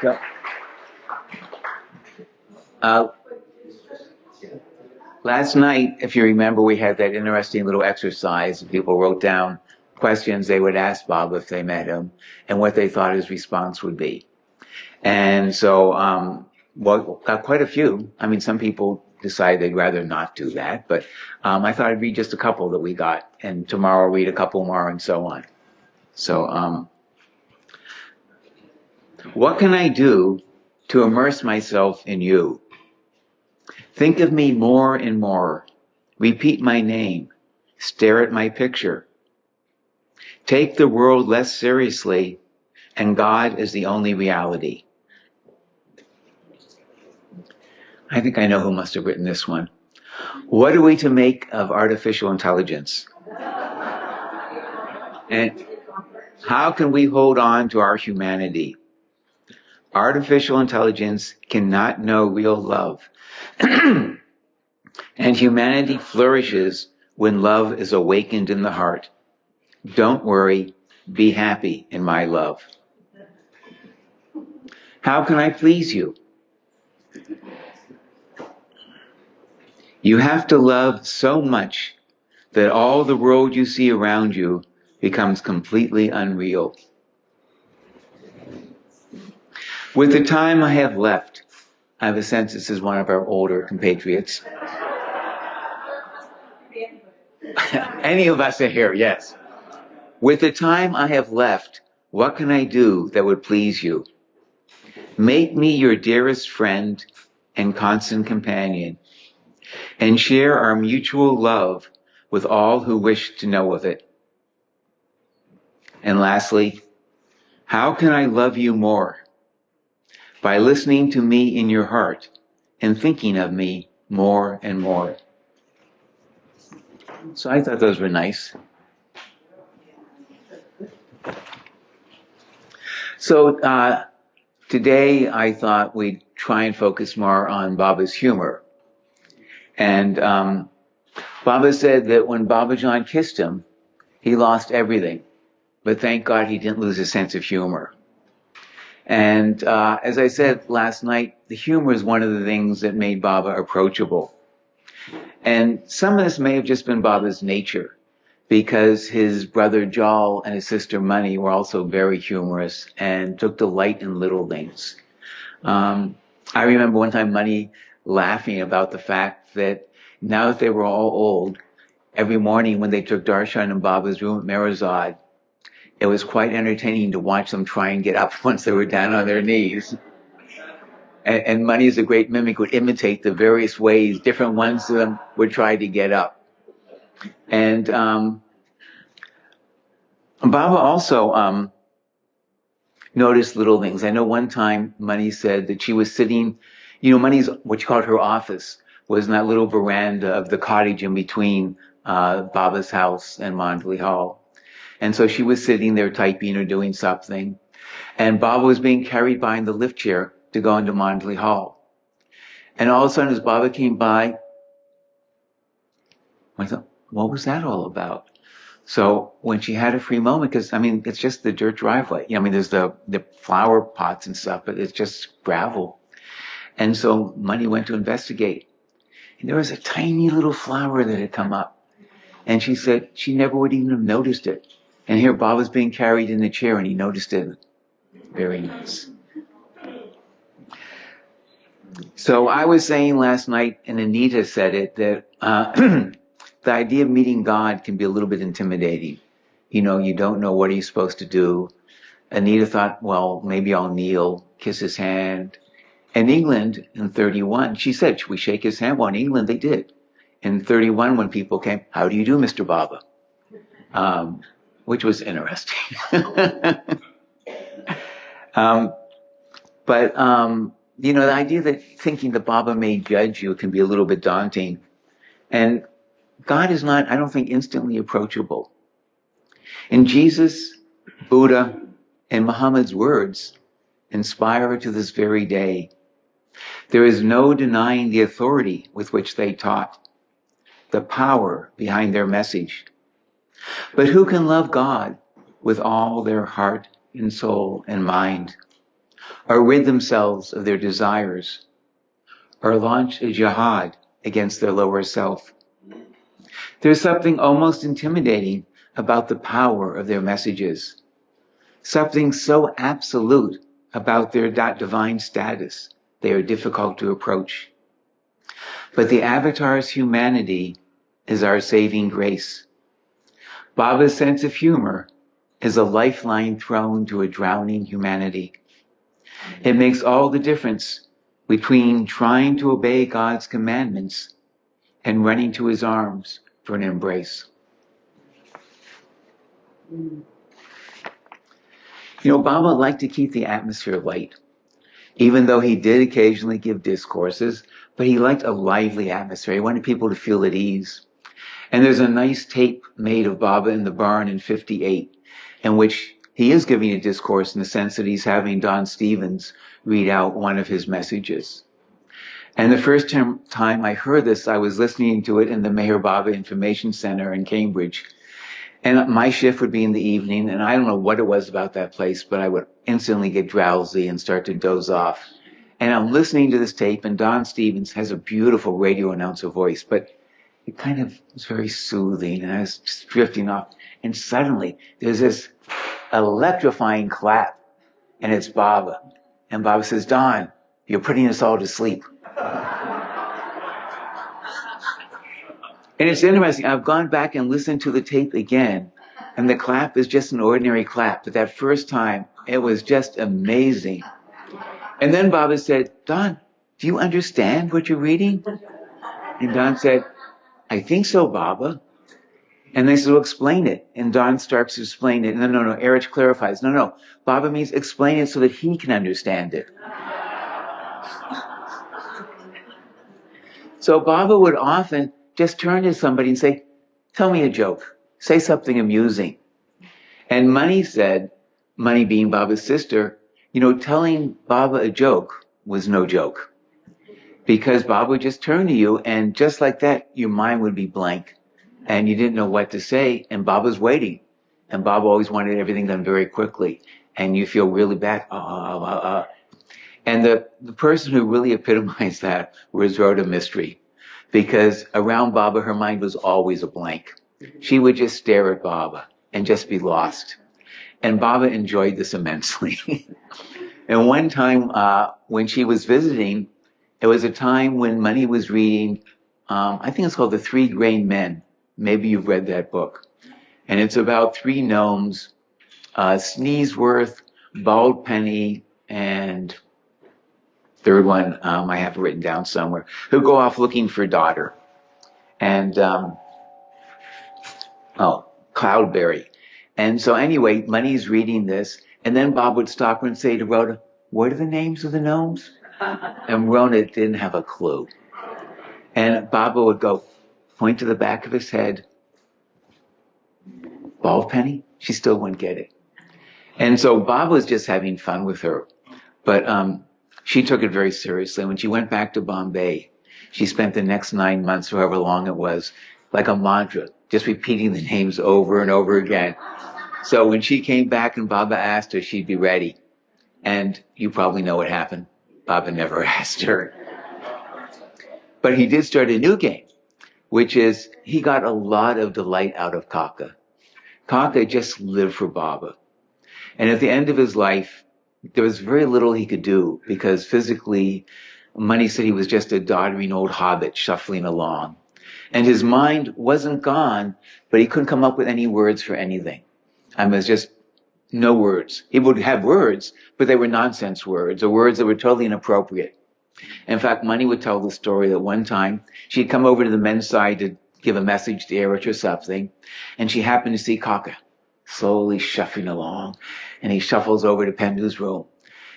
So, uh, last night, if you remember, we had that interesting little exercise. People wrote down questions they would ask Bob if they met him and what they thought his response would be. And so, well, got quite a few. I mean, some people decide they'd rather not do that, but I thought I'd read just a couple that we got, and tomorrow I'll read a couple more and so on. So, what can I do to immerse myself in you? Think of me more and more. Repeat my name. Stare at my picture. Take the world less seriously, and God is the only reality. I think I know who must have written this one. What are we to make of artificial intelligence? And how can we hold on to our humanity? Artificial intelligence cannot know real love. And humanity flourishes when love is awakened in the heart. Don't worry, be happy in my love. How can I please you? You have to love so much that all the world you see around you becomes completely unreal. With the time I have left, I have a sense this is one of our older compatriots. Any of us are here, yes. With the time I have left, what can I do that would please you? Make me your dearest friend and constant companion, and share our mutual love with all who wish to know of it. And lastly, how can I love you more? By listening to me in your heart and thinking of me more and more. So I thought those were nice. So today I thought we'd try and focus more on Baba's humor. And Baba said that when Babajan kissed him, he lost everything. But thank God he didn't lose his sense of humor. And as I said last night, the humor is one of the things that made Baba approachable. And some of this may have just been Baba's nature, because his brother Jal and his sister Mani were also very humorous and took delight in little things. I remember one time Mani laughing about the fact that now that they were all old, every morning when they took darshan in Baba's room at Merazad, it was quite entertaining to watch them try and get up once they were down on their knees. And Mani, as a great mimic, would imitate the various ways different ones of them would try to get up. And Baba also noticed little things. I know one time Mani said that she was sitting, Mani's, what you called her office, was in that little veranda of the cottage in between Baba's house and Mandali Hall. And so she was sitting there typing or doing something. And Baba was being carried behind the lift chair to go into Mandali Hall. And all of a sudden, as Baba came by, I thought, what was that all about? So when she had a free moment, because, it's just the dirt driveway. There's the flower pots and stuff, but it's just gravel. And so Mani went to investigate. And there was a tiny little flower that had come up. And she said she never would even have noticed it. And here Bob was being carried in the chair and he noticed it. Very nice. So I was saying last night, and Anita said it, that the idea of meeting God can be a little bit intimidating. You don't know what are you supposed to do. Anita thought, well, maybe I'll kneel, kiss his hand. In England, in 31, she said, should we shake his hand? Well, in England, they did. In 31, when people came, how do you do, Mr. Baba? Which was interesting. But the idea that thinking that Baba may judge you can be a little bit daunting. And God is not, I don't think, instantly approachable. And Jesus, Buddha, and Muhammad's words inspire to this very day. There is no denying the authority with which they taught, the power behind their message. But who can love God with all their heart, in soul and mind, or rid themselves of their desires, or launch a jihad against their lower self. There's something almost intimidating about the power of their messages, something so absolute about their divine status, they are difficult to approach. But the avatar's humanity is our saving grace. Baba's sense of humor is a lifeline thrown to a drowning humanity. It makes all the difference between trying to obey God's commandments and running to his arms for an embrace. You know, Baba liked to keep the atmosphere light, even though he did occasionally give discourses, but he liked a lively atmosphere. He wanted people to feel at ease. And there's a nice tape made of Baba in the barn in 58, in which he is giving a discourse in the sense that he's having Don Stevens read out one of his messages. And the first time I heard this, I was listening to it in the Meher Baba Information Center in Cambridge. And my shift would be in the evening, and I don't know what it was about that place, but I would instantly get drowsy and start to doze off. And I'm listening to this tape, and Don Stevens has a beautiful radio announcer voice, but it kind of was very soothing, and I was just drifting off. And suddenly, there's this electrifying clap, and it's Baba. And Baba says, "Don, you're putting us all to sleep." And it's interesting, I've gone back and listened to the tape again, and the clap is just an ordinary clap, but that first time, it was just amazing. And then Baba said, "Don, do you understand what you're reading?" And Don said, "I think so, Baba." And they said, "Well, explain it." And Don starts to explain it. No, Erich clarifies. No, Baba means explain it so that he can understand it. So Baba would often just turn to somebody and say, "Tell me a joke. Say something amusing." And Mani said, Mani being Baba's sister, telling Baba a joke was no joke. Because Baba would just turn to you, and just like that, your mind would be blank. And you didn't know what to say, and Baba's waiting. And Baba always wanted everything done very quickly. And you feel really bad. And the person who really epitomized that was Rhoda Mystery. Because around Baba, her mind was always a blank. She would just stare at Baba and just be lost. And Baba enjoyed this immensely. And one time, when she was visiting, it was a time when Mani was reading, I think it's called The 3 Grain Men. Maybe you've read that book. And it's about 3 gnomes, Sneezeworth, Bald Penny, and third one, I have it written down somewhere, who go off looking for a daughter. And, Cloudberry. And so anyway, Moni's reading this, and then Bob would stop her and say to Rhoda, "What are the names of the gnomes?" And Rhoda didn't have a clue. And Baba would go, point to the back of his head, "Bald Penny?" She still wouldn't get it. And so Bob was just having fun with her. But, she took it very seriously. When she went back to Bombay, she spent the next 9 months, however long it was, like a mantra, just repeating the names over and over again. So when she came back and Baba asked her, she'd be ready. And you probably know what happened. Baba never asked her. But he did start a new game, which is he got a lot of delight out of Kaka. Kaka just lived for Baba. And at the end of his life, there was very little he could do because physically, Mani said he was just a doddering old hobbit shuffling along. And his mind wasn't gone, but he couldn't come up with any words for anything. I mean, it was just no words. He would have words, but they were nonsense words or words that were totally inappropriate. In fact, Mani would tell the story that one time she'd come over to the men's side to give a message to Erich or something, and she happened to see Kaka slowly shuffling along, and he shuffles over to Pendu's room.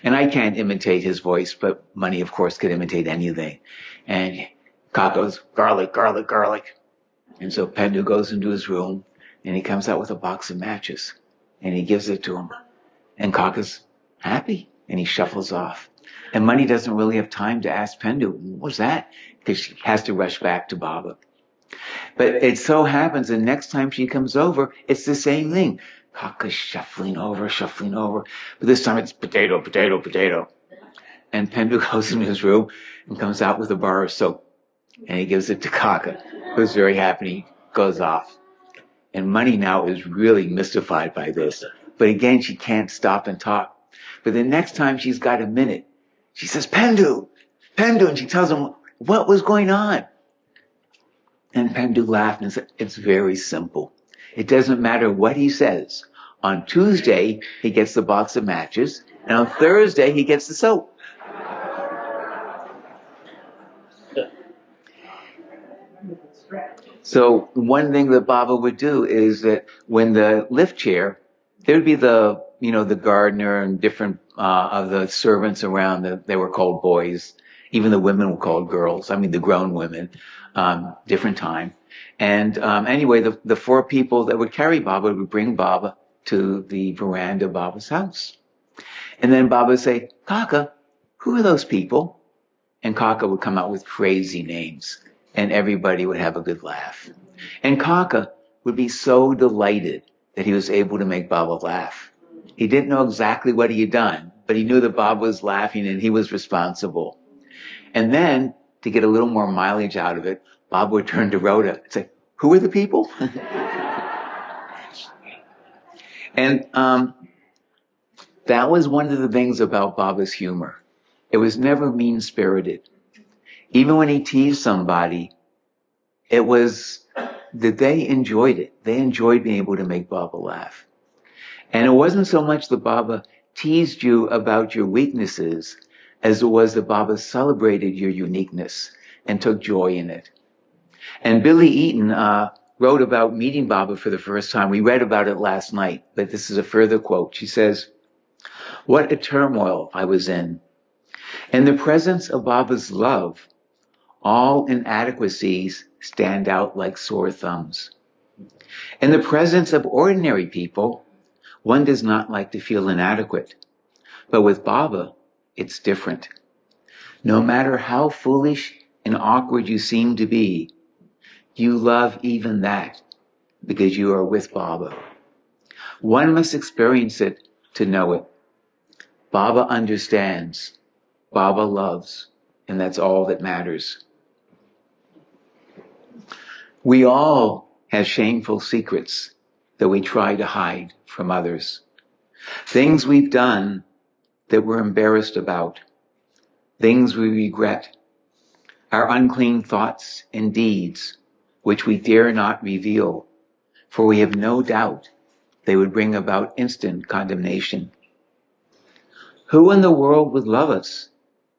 And I can't imitate his voice, but Mani, of course, could imitate anything. And Kaka goes, "Garlic, garlic, garlic." And so Pendu goes into his room, and he comes out with a box of matches, and he gives it to him. And Kaka's happy, and he shuffles off. And Mani doesn't really have time to ask Pendu, "What was that?" Because she has to rush back to Baba. But it so happens the next time she comes over, it's the same thing. Kaka's shuffling over. But this time it's potato, potato, potato. And Pendu goes into his room and comes out with a bar of soap. And he gives it to Kaka, who's very happy. He goes off. And Money now is really mystified by this. But again, she can't stop and talk. But the next time she's got a minute, she says, Pendu, and she tells him what was going on. And Pendu laughed and said, it's very simple. It doesn't matter what he says. On Tuesday, he gets the box of matches, and on Thursday, he gets the soap. So one thing that Baba would do is that when the lift chair, there would be the gardener and different of the servants around. They were called boys. Even the women were called girls. I mean, the grown women, different time. And anyway, the four people that would carry Baba would bring Baba to the veranda of Baba's house. And then Baba would say, Kaka, who are those people? And Kaka would come out with crazy names. And everybody would have a good laugh. And Kaka would be so delighted that he was able to make Baba laugh. He didn't know exactly what he had done, but he knew that Baba was laughing and he was responsible. And then, to get a little more mileage out of it, Baba would turn to Rhoda and say, who are the people? And that was one of the things about Baba's humor. It was never mean-spirited. Even when he teased somebody, it was that they enjoyed it. They enjoyed being able to make Baba laugh. And it wasn't so much that Baba teased you about your weaknesses as it was that Baba celebrated your uniqueness and took joy in it. And Billy Eaton wrote about meeting Baba for the first time. We read about it last night, but this is a further quote. She says, what a turmoil I was in. In the presence of Baba's love, all inadequacies stand out like sore thumbs. In the presence of ordinary people, one does not like to feel inadequate. But with Baba, it's different. No matter how foolish and awkward you seem to be, you love even that because you are with Baba. One must experience it to know it. Baba understands. Baba loves. And that's all that matters. We all have shameful secrets that we try to hide from others. Things we've done that we're embarrassed about. Things we regret. Our unclean thoughts and deeds, which we dare not reveal, for we have no doubt they would bring about instant condemnation. Who in the world would love us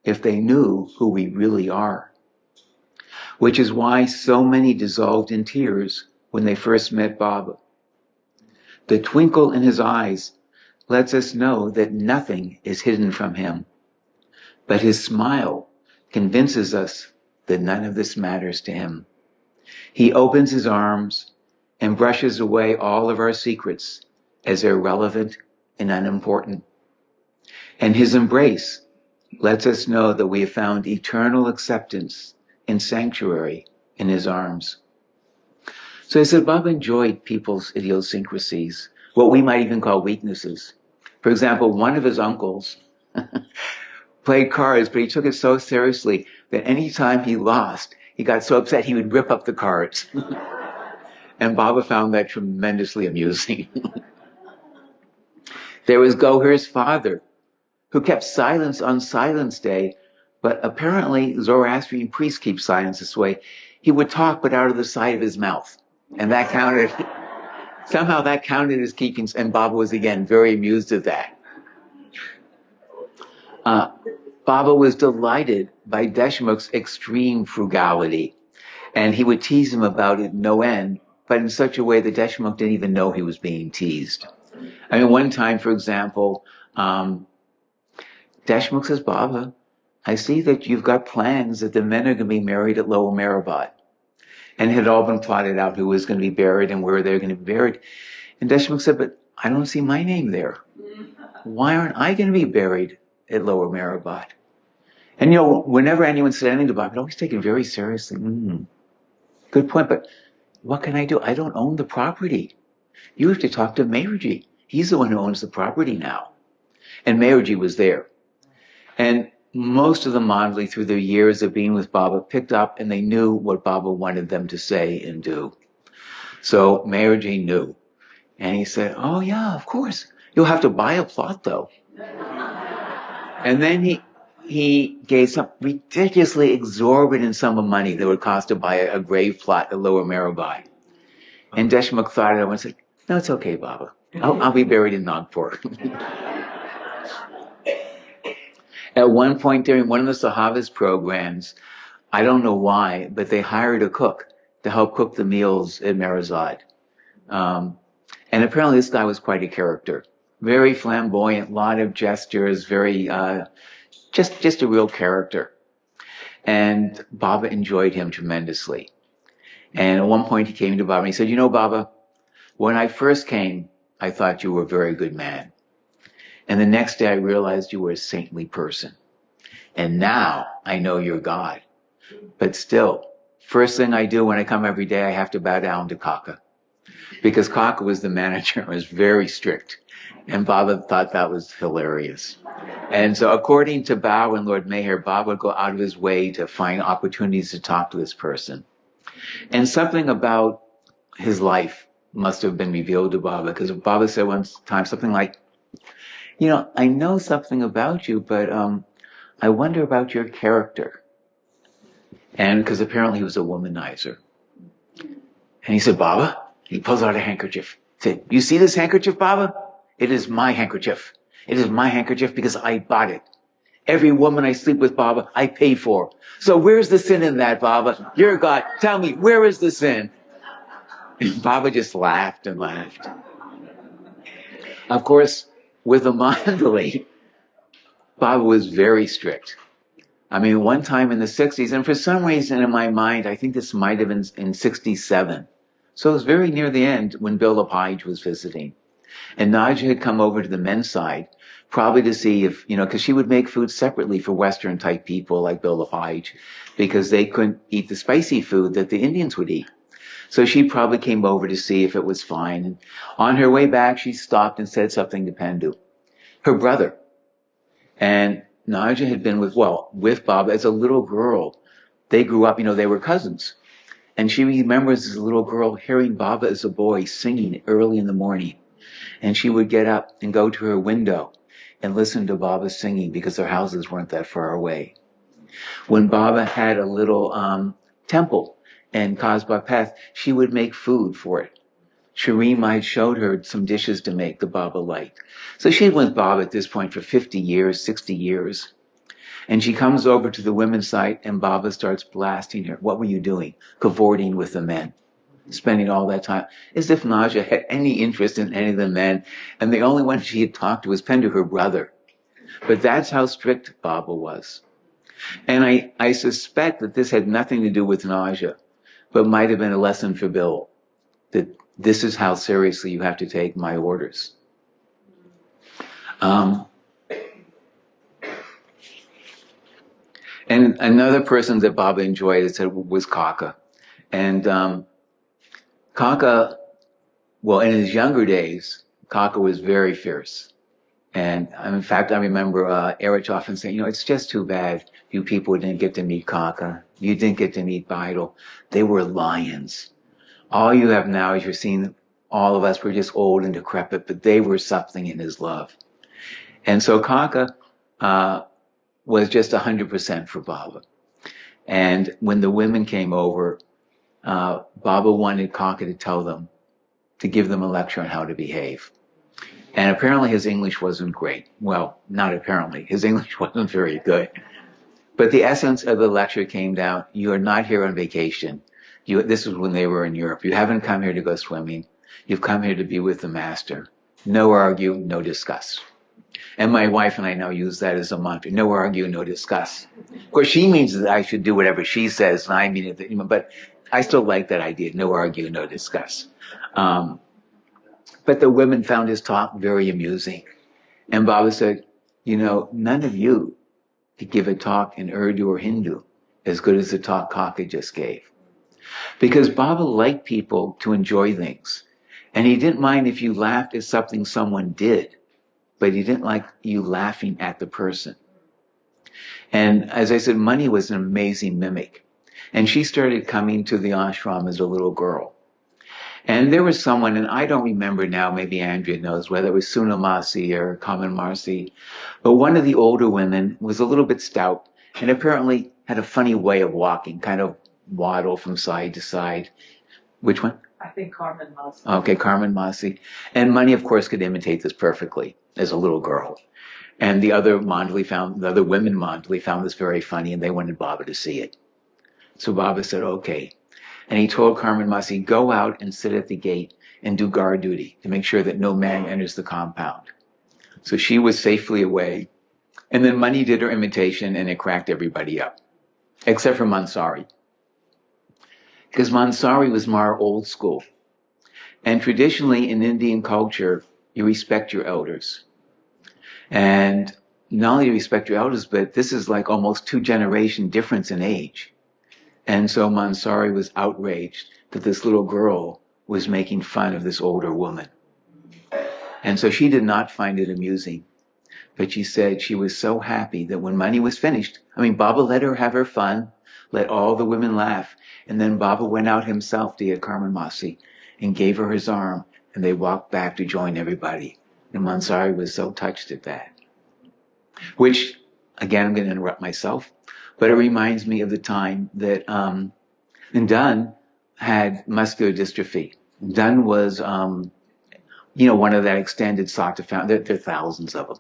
if they knew who we really are? Which is why so many dissolved in tears when they first met Baba. The twinkle in his eyes lets us know that nothing is hidden from him. But his smile convinces us that none of this matters to him. He opens his arms and brushes away all of our secrets as irrelevant and unimportant. And his embrace lets us know that we have found eternal acceptance and sanctuary in his arms. So I said, Baba enjoyed people's idiosyncrasies, what we might even call weaknesses. For example, one of his uncles played cards, but he took it so seriously that any time he lost, he got so upset he would rip up the cards. And Baba found that tremendously amusing. There was Goher's father, who kept silence on Silence Day, but apparently Zoroastrian priests keep silence this way. He would talk, but out of the side of his mouth. And that counted. Somehow that counted as keeping, and Baba was again very amused at that. Baba was delighted by Deshmukh's extreme frugality, and he would tease him about it no end, but in such a way that Deshmukh didn't even know he was being teased. I mean, one time, for example, Deshmukh says, Baba, I see that you've got plans that the men are going to be married at Lower Mehrabad. And it had all been plotted out who was going to be buried and where they're going to be buried. And Deshmukh said, but I don't see my name there. Why aren't I going to be buried at Lower Mehrabad? And whenever anyone said anything to Baba, I'd always take it very seriously. Good point, but what can I do? I don't own the property. You have to talk to Mayurji. He's the one who owns the property now. And Mayurji was there. And most of the mandali, through their years of being with Baba, picked up and they knew what Baba wanted them to say and do. So Mayurji knew. And he said, oh yeah, of course. You'll have to buy a plot though. And then he gave some ridiculously exorbitant sum of money that would cost to buy a grave plot at Lower Mirabai. And Deshmukh thought it and said, no, it's okay, Baba. I'll be buried in Nagpur. At one point during one of the Sahavas programs, I don't know why, but they hired a cook to help cook the meals at Mirzad. And apparently this guy was quite a character. Very flamboyant, lot of gestures, very, just a real character. And Baba enjoyed him tremendously. And at one point he came to Baba and he said, you know, Baba, when I first came, I thought you were a very good man. And the next day I realized you were a saintly person. And now I know you're God. But still, first thing I do when I come every day, I have to bow down to Kaka. Because Kaka was the manager and was very strict. And Baba thought that was hilarious. And so according to Bao and Lord Meher, Baba would go out of his way to find opportunities to talk to this person. And something about his life must have been revealed to Baba, because Baba said one time something like, you know, I know something about you, but I wonder about your character. And because apparently he was a womanizer. And he said, Baba, he pulls out a handkerchief. He said, you see this handkerchief, Baba? It is my handkerchief. It is my handkerchief because I bought it. Every woman I sleep with, Baba, I pay for. So where's the sin in that, Baba? You're God. Tell me, where is the sin? And Baba just laughed and laughed. Of course, with the mandali, Baba was very strict. I mean, one time in the 60s, and for some reason in my mind, I think this might have been in 67. So it was very near the end when Bilda Page was visiting. And Naja had come over to the men's side, probably to see if, you know, because she would make food separately for Western type people like Bilda Page, because they couldn't eat the spicy food that the Indians would eat. So she probably came over to see if it was fine. And on her way back, she stopped and said something to Pendu, her brother. And Naja had been with Baba as a little girl. They grew up, you know, they were cousins. And she remembers as a little girl hearing Baba as a boy singing early in the morning. And she would get up and go to her window and listen to Baba singing because their houses weren't that far away. When Baba had a little temple in Kasbah Path, she would make food for it. Shireen might showed her some dishes to make that Baba liked. So she'd been with Baba at this point for 50 years, 60 years. And she comes over to the women's side and Baba starts blasting her. What were you doing? Cavorting with the men. Spending all that time. As if Naja had any interest in any of the men. And the only one she had talked to was Pendu, her brother. But that's how strict Baba was. And I suspect that this had nothing to do with Naja, but might have been a lesson for Bill. That this is how seriously you have to take my orders. And another person that Baba enjoyed, it said, was Kaka. And Kaka, well, in his younger days, Kaka was very fierce. And in fact, I remember Erich often saying, you know, it's just too bad you people didn't get to meet Kaka. You didn't get to meet Beidel. They were lions. All you have now is you're seeing all of us, we're just old and decrepit, but they were something in his love. And so Kaka was just 100% for Baba. And when the women came over, Baba wanted Kaka to tell them, to give them a lecture on how to behave. And apparently his English wasn't great. Well, not apparently. His English wasn't very good. But the essence of the lecture came down, you are not here on vacation. This was when they were in Europe. You haven't come here to go swimming. You've come here to be with the master. No argue, no discuss. And my wife and I now use that as a mantra. No argue, no discuss. Of course, she means that I should do whatever she says, and I mean it, but I still like that idea. No argue, no discuss. But the women found his talk very amusing. And Baba said, you know, none of you could give a talk in Urdu or Hindu as good as the talk Kaka just gave. Because Baba liked people to enjoy things. And he didn't mind if you laughed at something someone did, but he didn't like you laughing at the person. And as I said, money was an amazing mimic. And she started coming to the ashram as a little girl. And there was someone, and I don't remember now, maybe Andrea knows, whether it was Sunamasi or Kaman Marcy, but one of the older women was a little bit stout and apparently had a funny way of walking, kind of waddle from side to side. Which one? I think Carmen Masi. Okay, Carmen Masi. And Money, of course, could imitate this perfectly as a little girl. And the other women Mandali found this very funny, and they wanted Baba to see it. So Baba said, okay. And he told Carmen Masi, go out and sit at the gate and do guard duty to make sure that no man enters the compound. So she was safely away. And then Money did her imitation, and it cracked everybody up, except for Mansari. Because Mansari was more old school. And traditionally in Indian culture, you respect your elders. And not only do you respect your elders, but this is like almost 2-generation difference in age. And so Mansari was outraged that this little girl was making fun of this older woman. And so she did not find it amusing. But she said she was so happy that when Money was finished, Baba let her have her fun, let all the women laugh. And then Baba went out himself to get Carmen Masi and gave her his arm, and they walked back to join everybody. And Mansari was so touched at that. Which, again, I'm going to interrupt myself, but it reminds me of the time that Dunn had muscular dystrophy. Dunn was, one of that extended Sakta family. There are thousands of them.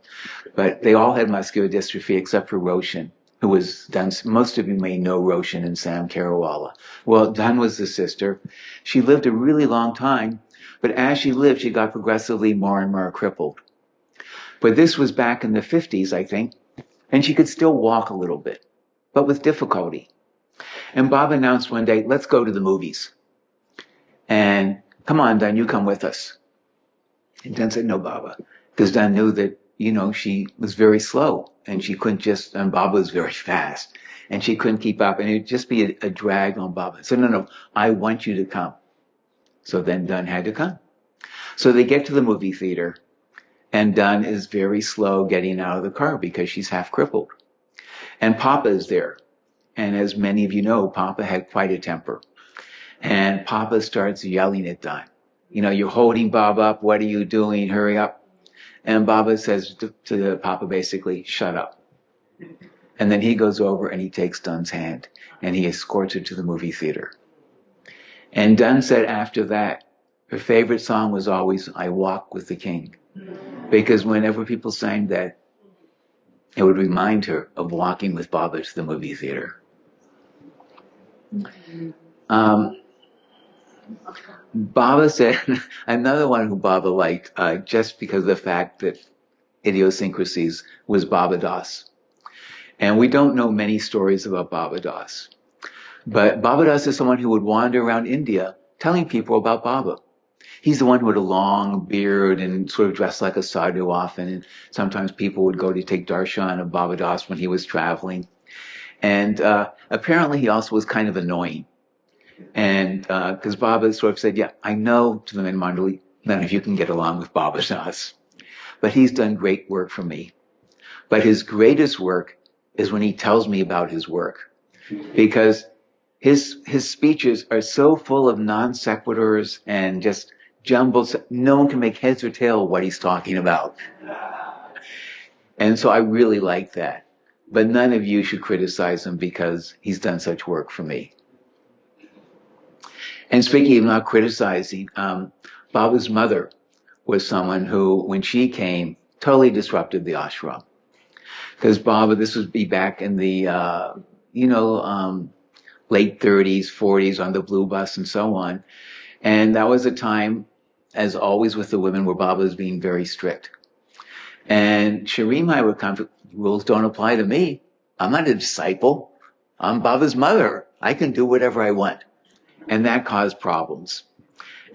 But they all had muscular dystrophy except for Roshan, who was Dunn's. Most of you may know Roshan and Sam Carawala. Well, Dunn was the sister. She lived a really long time, but as she lived, she got progressively more and more crippled. But this was back in the 50s, I think, and she could still walk a little bit, but with difficulty. And Bob announced one day, let's go to the movies. And come on, Dunn, you come with us. And Dunn said, no, Baba, because Dunn knew that, she was very slow and she couldn't and Baba was very fast and she couldn't keep up and it'd just be a drag on Baba. So no, I want you to come. So then Dunn had to come. So they get to the movie theater and Dunn is very slow getting out of the car because she's half crippled. And Papa is there. And as many of you know, Papa had quite a temper. And Papa starts yelling at Dunn. You're holding Baba up. What are you doing? Hurry up. And Baba says to Papa basically, shut up. And then he goes over and he takes Dunn's hand and he escorts her to the movie theater. And Dunn said after that, her favorite song was always, I Walk with the King. Because whenever people sang that, it would remind her of walking with Baba to the movie theater. Baba said, another one who Baba liked, just because of the fact that idiosyncrasies, was Baba Das. And we don't know many stories about Baba Das. But Baba Das is someone who would wander around India telling people about Baba. He's the one who had a long beard and sort of dressed like a sadhu often. And sometimes people would go to take darshan of Baba Das when he was traveling. And apparently he also was kind of annoying. And because Baba sort of said, yeah, I know to the men Mandali, none of you can get along with Baba Das. But he's done great work for me. But his greatest work is when he tells me about his work. Because his speeches are so full of non sequiturs and just jumbled. No one can make heads or tail of what he's talking about. And so I really like that. But none of you should criticize him because he's done such work for me. And speaking of not criticizing, Baba's mother was someone who, when she came, totally disrupted the ashram. Because Baba, this would be back in the, late 30s, 40s on the blue bus and so on. And that was a time, as always with the women, where Baba was being very strict. And Sharimai would come, rules don't apply to me. I'm not a disciple. I'm Baba's mother. I can do whatever I want. And that caused problems.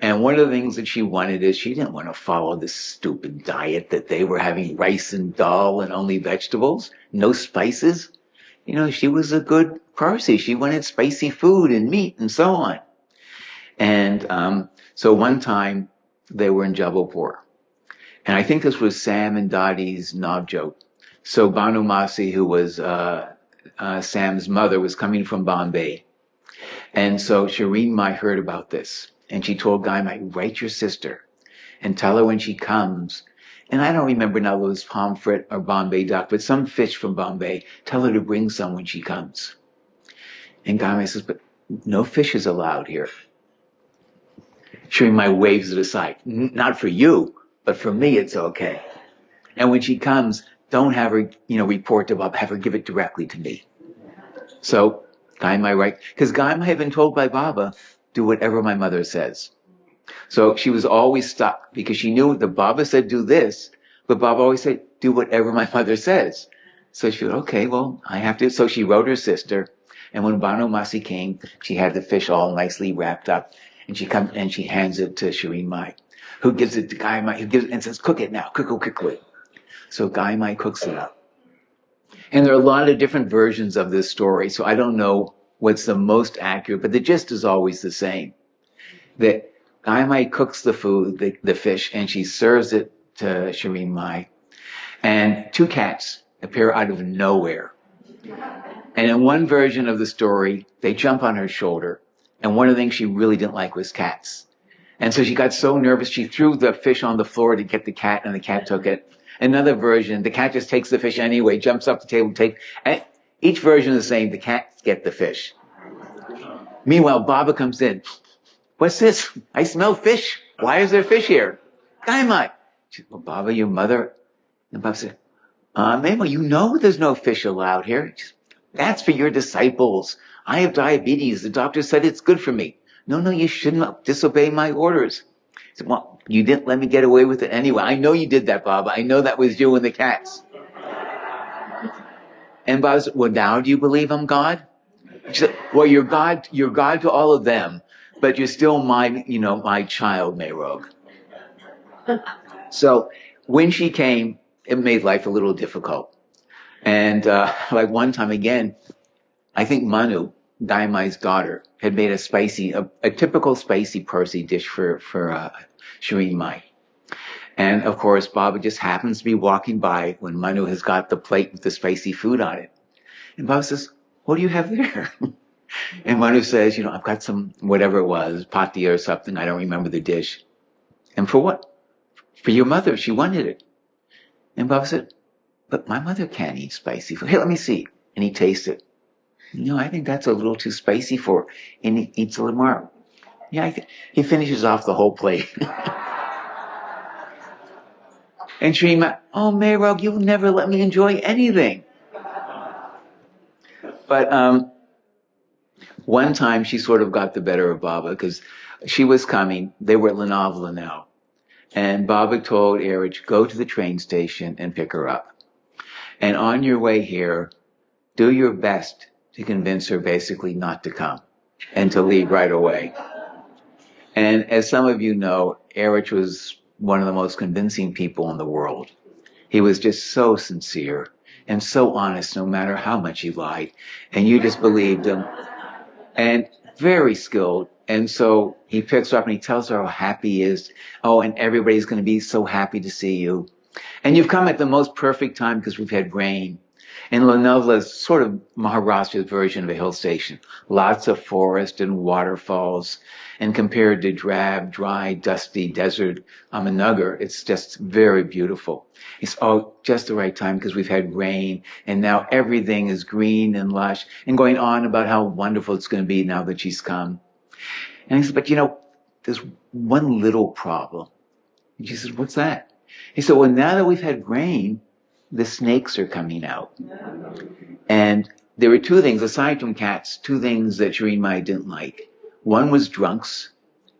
And one of the things that she wanted is she didn't want to follow this stupid diet that they were having rice and dal and only vegetables, no spices. She was a good Parsi. She wanted spicy food and meat and so on. And so one time they were in Jabalpur. And I think this was Sam and Dottie's Navjot. So Banu Masi, who was Sam's mother, was coming from Bombay. And so Shireen Mai heard about this. And she told Guy Mai, write your sister and tell her when she comes. And I don't remember now if it was pomfret or Bombay duck, but some fish from Bombay. Tell her to bring some when she comes. And Guy Mai says, but no fish is allowed here. Shireen Mai waves it aside. Not for you, but for me it's okay. And when she comes, don't have her, report to Bob, have her give it directly to me. So Guy Mai, right? Because Guy Mai had been told by Baba, do whatever my mother says. So she was always stuck because she knew that Baba said do this, but Baba always said do whatever my mother says. So she said, okay, well, I have to. So she wrote her sister, and when Banu Masi came, she had the fish all nicely wrapped up, and she comes and she hands it to Shireen Mai, who gives it to Guy Mai, who gives it and says, cook it now, cook it quickly. So Guy Mai cooks it up. And there are a lot of different versions of this story, so I don't know what's the most accurate, but the gist is always the same. That Guy Mai cooks the food, the fish, and she serves it to Shireen Mai. And two cats appear out of nowhere. And in one version of the story, they jump on her shoulder. And one of the things she really didn't like was cats. And so she got so nervous, she threw the fish on the floor to get the cat, and the cat took it. Another version, the cat just takes the fish anyway, jumps up the table, and each version is the same, the cats get the fish. Meanwhile, Baba comes in. What's this? I smell fish. Why is there fish here? Guy Mai. She said, well, Baba, your mother. And Baba said, Mama, you know there's no fish allowed here. Said, that's for your disciples. I have diabetes. The doctor said it's good for me. No, you shouldn't disobey my orders. He said, well, you didn't let me get away with it anyway. I know you did that, Baba. I know that was you and the cats. And Baba said, well, now do you believe I'm God? She said, well, you're God to all of them, but you're still my child, Mayrog. So when she came, it made life a little difficult. And, like one time again, I think Manu, Guy Mai's daughter, had made a typical spicy Parsi dish for Shireen Mai. And of course, Baba just happens to be walking by when Manu has got the plate with the spicy food on it. And Baba says, what do you have there? And Manu says, I've got some, whatever it was, pati or something, I don't remember the dish. And for what? For your mother, she wanted it. And Baba said, but my mother can't eat spicy food. Hey, let me see. And he tastes it. I think that's a little too spicy for her. And he eats a little more. Yeah, he finishes off the whole plate. And Shireen Mai, oh, Mayrog, you'll never let me enjoy anything. But one time she sort of got the better of Baba because she was coming. They were at Lanavla now. And Baba told Erich, go to the train station and pick her up. And on your way here, do your best to convince her basically not to come and to leave right away. And as some of you know, Erich was one of the most convincing people in the world. He was just so sincere and so honest no matter how much he lied. And you just believed him. And very skilled. And so he picks her up and he tells her how happy he is. Oh, and everybody's going to be so happy to see you. And you've come at the most perfect time because we've had rain. And Lanavla is sort of Maharashtra's version of a hill station. Lots of forest and waterfalls. And compared to drab, dry, dusty desert Ahmednagar, it's just very beautiful. It's just the right time because we've had rain and now everything is green and lush and going on about how wonderful it's going to be now that she's come. And he said, but there's one little problem. And she said, what's that? He said, well, now that we've had rain, the snakes are coming out. And there were two things, aside from cats, two things that Shireen Mai didn't like. One was drunks,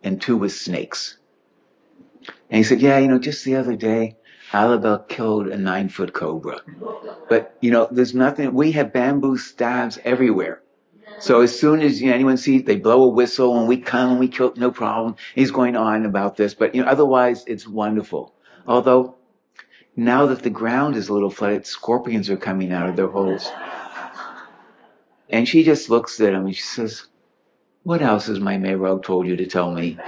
and two was snakes. And he said, yeah, just the other day, Alabel killed a 9-foot cobra. But, there's nothing, we have bamboo staves everywhere. So as soon as anyone sees, they blow a whistle, and we come, and we kill, no problem. He's going on about this, but, otherwise, it's wonderful. Although, now that the ground is a little flooded, scorpions are coming out of their holes. And she just looks at him and she says, what else has my Mayrog told you to tell me?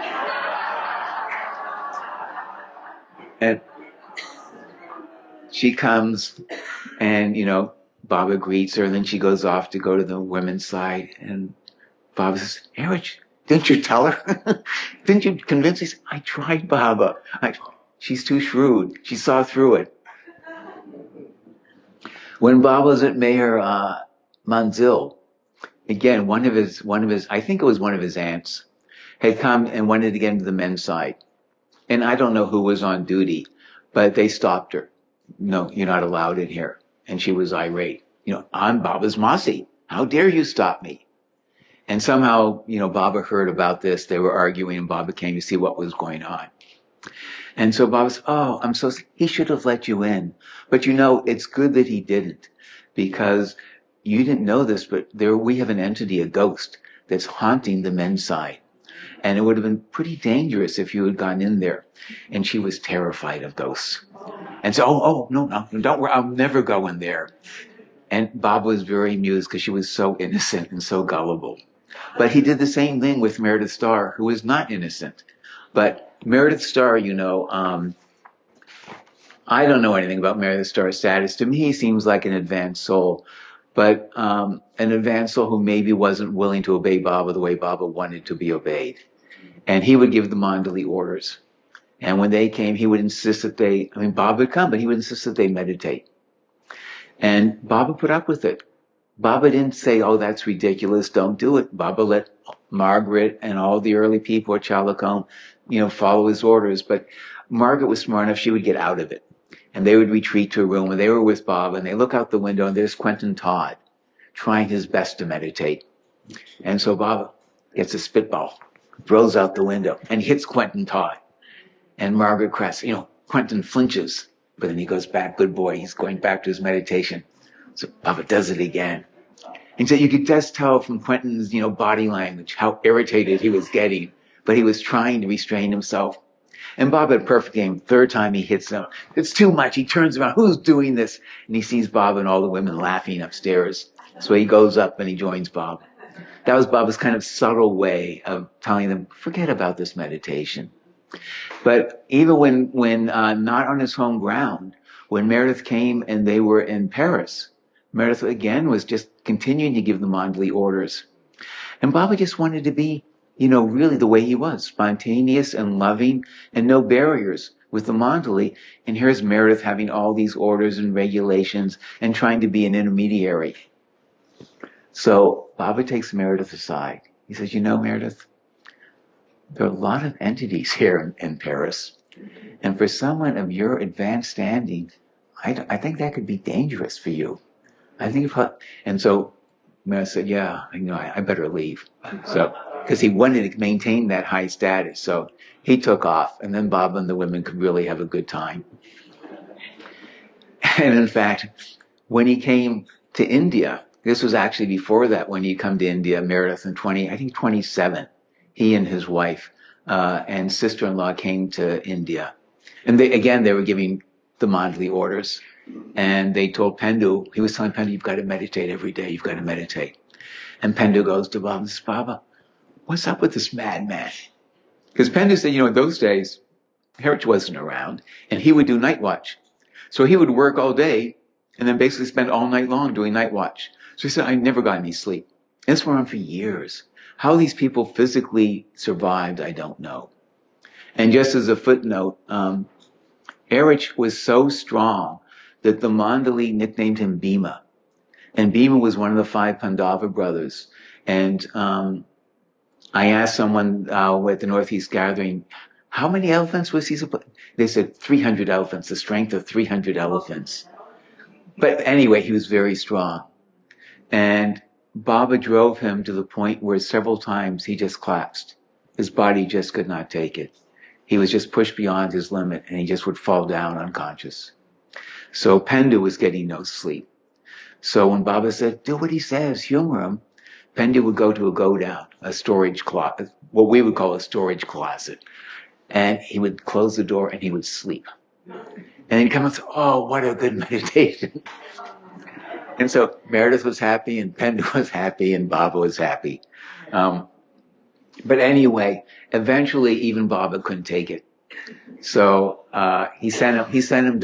And she comes and, Baba greets her, and then she goes off to go to the women's side. And Baba says, Eric, didn't you tell her? Didn't you convince her? He said, I tried, Baba. She's too shrewd. She saw through it. When Baba was at Mayor Manzil, again, one of his, I think it was one of his aunts, had come and wanted to get into the men's side. And I don't know who was on duty, but they stopped her. No, you're not allowed in here. And she was irate. I'm Baba's Masi. How dare you stop me? And somehow, Baba heard about this. They were arguing, and Baba came to see what was going on. And so Baba said, he should have let you in. But it's good that he didn't, because you didn't know this, but we have an entity, a ghost, that's haunting the men's side. And it would have been pretty dangerous if you had gone in there. And she was terrified of ghosts. And so, no, don't worry, I'll never go in there. And Baba was very amused because she was so innocent and so gullible. But he did the same thing with Meredith Starr, who was not innocent. But Meredith Starr, I don't know anything about Meredith Starr's status. To me, he seems like an advanced soul. But an advanced soul who maybe wasn't willing to obey Baba the way Baba wanted to be obeyed. And he would give the mandali orders. And when they came, he would insist that Baba would come, but he would insist that they meditate. And Baba put up with it. Baba didn't say, that's ridiculous, don't do it. Baba let Margaret and all the early people at Chalacombe, follow his orders. But Margaret was smart enough, she would get out of it. And they would retreat to a room, and they were with Baba, and they look out the window, and there's Quentin Todd trying his best to meditate. And so Baba gets a spitball, throws out the window, and hits Quentin Todd. And Margaret cries, Quentin flinches, but then he goes back, good boy, he's going back to his meditation. So Baba does it again. And so you could just tell from Quentin's, body language how irritated he was getting, but he was trying to restrain himself. And Baba had perfect aim. Third time he hits him. It's too much. He turns around. Who's doing this? And he sees Baba and all the women laughing upstairs. So he goes up and he joins Baba. That was Baba's kind of subtle way of telling them, forget about this meditation. But even when not on his home ground, when Meredith came and they were in Paris, Meredith again was just continuing to give the mandali orders. And Baba just wanted to be, really the way he was, spontaneous and loving and no barriers with the mandali. And here's Meredith having all these orders and regulations and trying to be an intermediary. So Baba takes Meredith aside. He says, Meredith, there are a lot of entities here in Paris. And for someone of your advanced standing, I think that could be dangerous for you. And so Meredith said, I better leave. So, because he wanted to maintain that high status. So he took off, and then Baba and the women could really have a good time. And in fact, when he came to India, this was actually before that, when he come to India, Meredith in 27, he and his wife and sister-in-law came to India. And they were giving the mandali orders. And they told Pendu, he was telling Pendu, you've got to meditate every day, you've got to meditate. And Pendu goes to Baba and says, Baba, what's up with this madman? Because Pendu said, in those days, Harich wasn't around, and he would do night watch. So he would work all day, and then basically spend all night long doing night watch. So he said, I never got any sleep. And this went on for years. How these people physically survived, I don't know. And just as a footnote, Harich was so strong that the mandali nicknamed him Bhima. And Bhima was one of the 5 Pandava brothers. And I asked someone at the Northeast Gathering, how many elephants was he supposed? They said 300 elephants, the strength of 300 elephants. But anyway, he was very strong. And Baba drove him to the point where several times he just collapsed. His body just could not take it. He was just pushed beyond his limit, and he just would fall down unconscious. So Pendu was getting no sleep. So when Baba said, do what he says, humor him, Pendu would go to a go-down, a storage closet, what we would call a storage closet. And he would close the door and he would sleep. And he'd come and say, oh, what a good meditation. And so Meredith was happy and Pendu was happy and Baba was happy. But anyway, eventually even Baba couldn't take it. So he sent him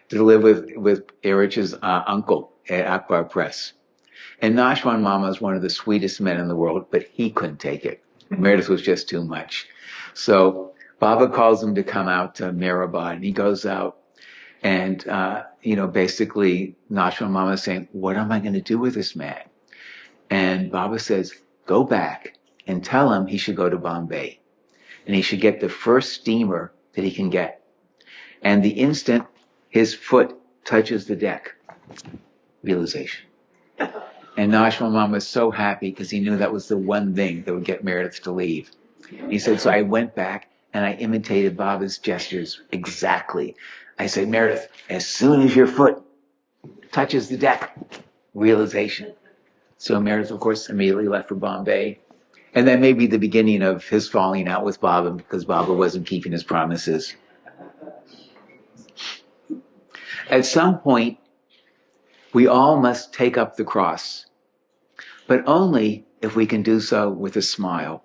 to live with Erich's uncle at Akbar Press. And Nashwan Mama is one of the sweetest men in the world, but he couldn't take it. Meredith was just too much. So Baba calls him to come out to Mehrabad, and he goes out, and basically Nashwan Mama is saying, "What am I going to do with this man?" And Baba says, "Go back and tell him he should go to Bombay, and he should get the first steamer that he can get. And the instant his foot touches the deck, realization." And Nashwan Mama was so happy because he knew that was the one thing that would get Meredith to leave. He said, so I went back and I imitated Baba's gestures exactly. I said, "Meredith, as soon as your foot touches the deck, realization." So Meredith, of course, immediately left for Bombay. And that may be the beginning of his falling out with Baba because Baba wasn't keeping his promises. At some point, we all must take up the cross, but only if we can do so with a smile.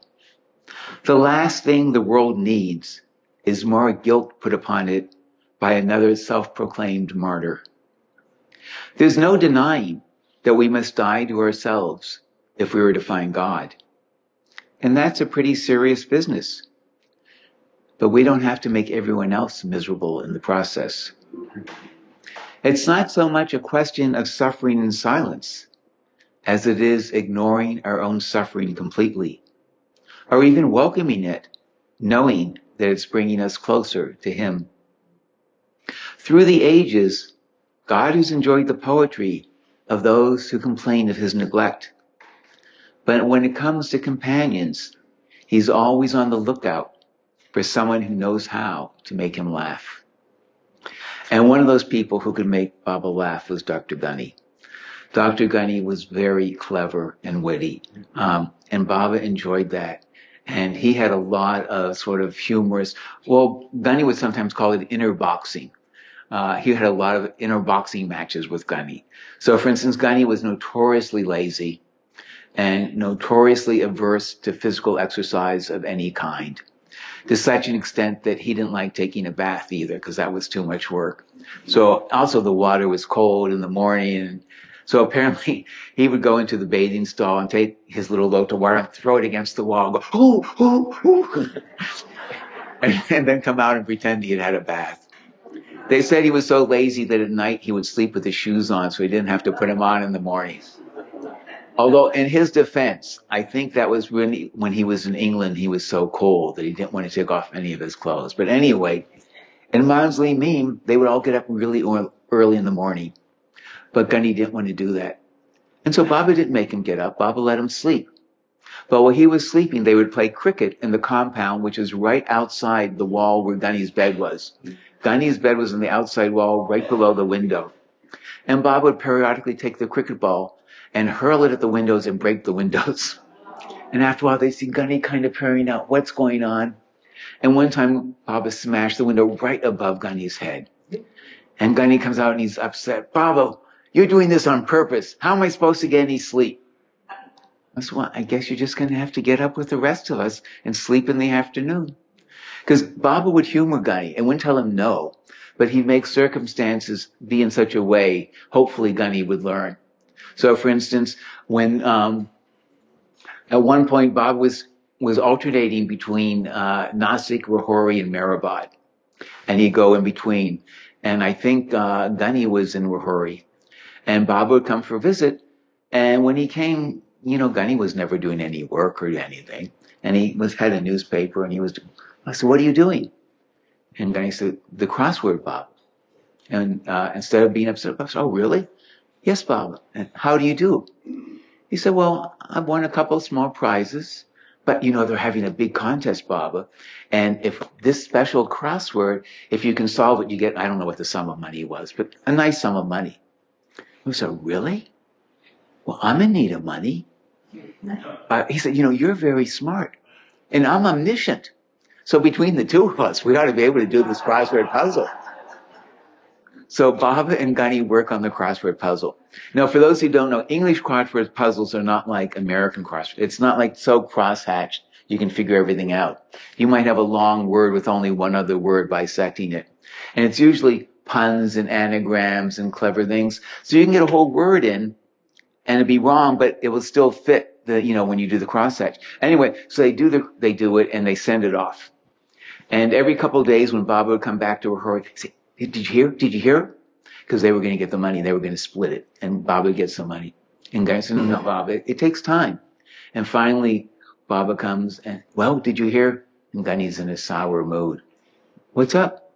The last thing the world needs is more guilt put upon it by another self-proclaimed martyr. There's no denying that we must die to ourselves if we were to find God. And that's a pretty serious business. But we don't have to make everyone else miserable in the process. It's not so much a question of suffering in silence as it is ignoring our own suffering completely, or even welcoming it, knowing that it's bringing us closer to Him. Through the ages, God has enjoyed the poetry of those who complain of His neglect. But when it comes to companions, He's always on the lookout for someone who knows how to make Him laugh. And one of those people who could make Baba laugh was Dr. Gunny. Dr. Gunny was very clever and witty, and Baba enjoyed that. And he had a lot of sort of humorous, Gunny would sometimes call it inner boxing. He had a lot of inner boxing matches with Gunny. So for instance, Gunny was notoriously lazy and notoriously averse to physical exercise of any kind, to such an extent that he didn't like taking a bath either, because that was too much work. So also the water was cold in the morning, and so apparently he would go into the bathing stall and take his little lota water and throw it against the wall and go, ooh, ooh, ooh, and then come out and pretend he had had a bath. They said he was so lazy that at night he would sleep with his shoes on, so he didn't have to put them on in the morning. Although in his defense, I think that was really when he was in England, he was so cold that he didn't want to take off any of his clothes. But anyway, in Mansley Meme, they would all get up really early in the morning. But Gunny didn't want to do that. And so Baba didn't make him get up. Baba let him sleep. But while he was sleeping, they would play cricket in the compound, which is right outside the wall where Gunny's bed was. Gunny's bed was on the outside wall, right below the window. And Baba would periodically take the cricket ball and hurl it at the windows and break the windows. And after a while, they see Gunny kind of peering out, what's going on? And one time, Baba smashed the window right above Gunny's head. And Gunny comes out and he's upset. Baba, you're doing this on purpose. How am I supposed to get any sleep? I said, well, I guess you're just going to have to get up with the rest of us and sleep in the afternoon. Because Baba would humor Gunny and wouldn't tell him no, but he'd make circumstances be in such a way, hopefully Gunny would learn. So, for instance, when at one point Bob was alternating between Nasik, Rahori, and Mehrabad, and he'd go in between. And I think Gunny was in Rahori, and Bob would come for a visit. And when he came, Gunny was never doing any work or anything, and he had a newspaper, and I said, "What are you doing?" And Gunny said, "The crossword, Bob." And instead of being upset, I said, "Oh, really?" "Yes, Bob." "And how do you do?" He said, "Well, I've won a couple of small prizes, but they're having a big contest, Baba. And if this special crossword, if you can solve it, you get," I don't know what the sum of money was, but a nice sum of money. I said, "Really? Well, I'm in need of money." He said, "You're very smart, and I'm omniscient. So between the two of us, we ought to be able to do this crossword puzzle." So Baba and Gunny work on the crossword puzzle. Now, for those who don't know, English crossword puzzles are not like American crossword. It's not like so cross-hatched you can figure everything out. You might have a long word with only one other word bisecting it. And it's usually puns and anagrams and clever things. So you can get a whole word in and it'd be wrong, but it will still fit the, when you do the cross section. Anyway, so they do it and they send it off. And every couple of days when Baba would come back to her, he'd say, did you hear? Did you hear? Because they were going to get the money. They were going to split it. And Baba would get some money. And Gunny said, no, Baba, it takes time. And finally, Baba comes and, well, did you hear? And Gunny's in a sour mood. What's up?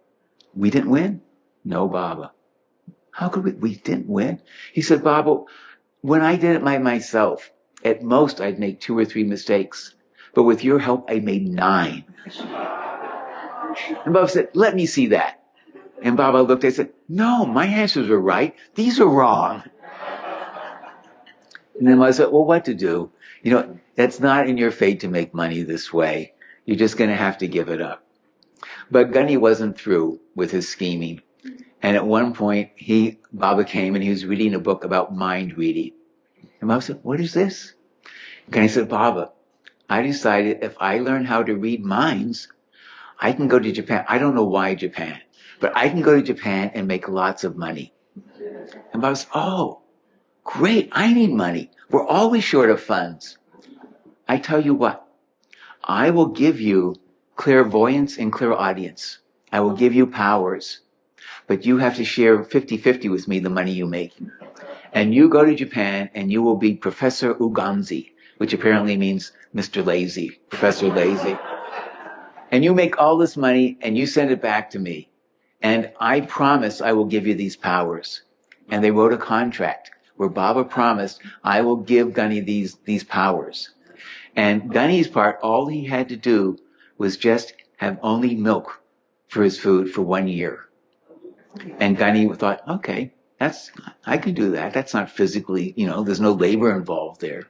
We didn't win? No, Baba. How could we didn't win? He said, Baba, when I did it by myself, at most I'd make 2 or 3 mistakes. But with your help, I made 9. And Baba said, let me see that. And Baba looked and said, no, my answers were right. These are wrong. And then I said, well, what to do? That's not in your fate to make money this way. You're just going to have to give it up. But Gunny wasn't through with his scheming. And at one point, Baba came and he was reading a book about mind reading. And Baba said, what is this? Gunny said, Baba, I decided if I learn how to read minds, I can go to Japan. I don't know why Japan, but I can go to Japan and make lots of money. And Baba said, oh, great, I need money. We're always short of funds. I tell you what, I will give you clairvoyance and clairaudience. I will give you powers. But you have to share 50-50 with me the money you make. And you go to Japan and you will be Professor Uganzi, which apparently means Mr. Lazy, Professor Lazy. And you make all this money and you send it back to me. And I promise I will give you these powers. And they wrote a contract where Baba promised, I will give Gunny these powers. And Gunny's part, all he had to do was just have only milk for his food for 1 year. And Gunny thought, okay, I can do that. That's not physically, there's no labor involved there.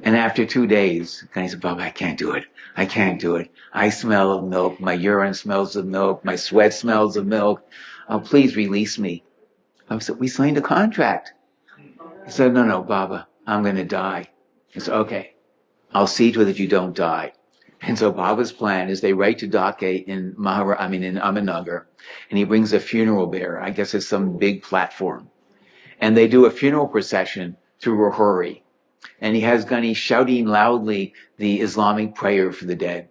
And after 2 days, Gunny said, Baba, I can't do it. I can't do it. I smell of milk. My urine smells of milk. My sweat smells of milk. Oh, please release me. I said, we signed a contract. He said, no, Baba, I'm going to die. I said, okay, I'll see to it that you don't die. And so Baba's plan is they write to Dake in Ahmednagar, and he brings a funeral bearer. I guess it's some big platform. And they do a funeral procession through Rahuri. And he has Gunny shouting loudly the Islamic prayer for the dead.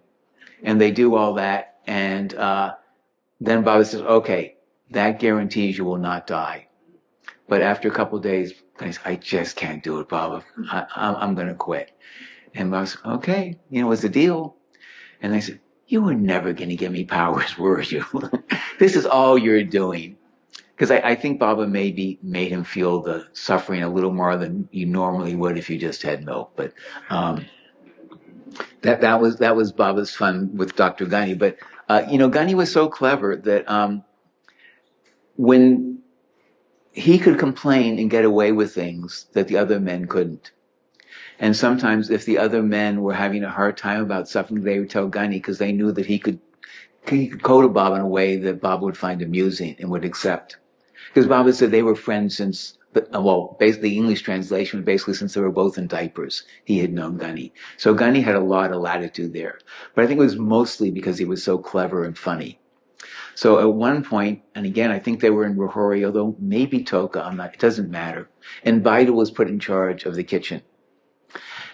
And they do all that. And then Baba says, okay, that guarantees you will not die. But after a couple of days, Gunny says, I just can't do it, Baba. I'm going to quit. And Baba said, okay, what's the deal? And they said, you were never going to give me powers, were you? This is all you're doing. Because I think Baba maybe made him feel the suffering a little more than you normally would if you just had milk. But that was Baba's fun with Dr. Gunny. But Gunny was so clever that when he could complain and get away with things that the other men couldn't. And sometimes if the other men were having a hard time about something, they would tell Gunny because they knew that he could code Baba in a way that Baba would find amusing and would accept. Because Baba said they were friends since, basically the English translation was basically since they were both in diapers, he had known Gunny. So Gunny had a lot of latitude there. But I think it was mostly because he was so clever and funny. So at one point, and again, I think they were in Rahuri, although maybe Toka, it doesn't matter. And Bidal was put in charge of the kitchen.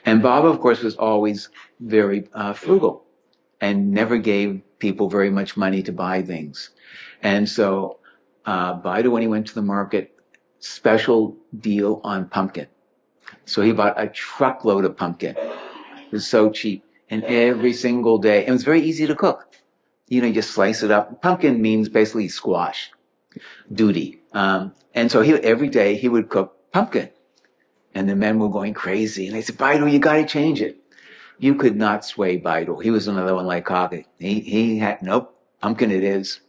And Baba, of course, was always very frugal and never gave people very much money to buy things. And so Bidal, when he went to the market, special deal on pumpkin. So he bought a truckload of pumpkin. It was so cheap. And every single day, it was very easy to cook. You just slice it up. Pumpkin means basically squash, duty. And so every day he would cook pumpkin. And the men were going crazy. And they said, Bidal, you got to change it. You could not sway Bidal. He was another one like Kage. He had, nope, pumpkin it is.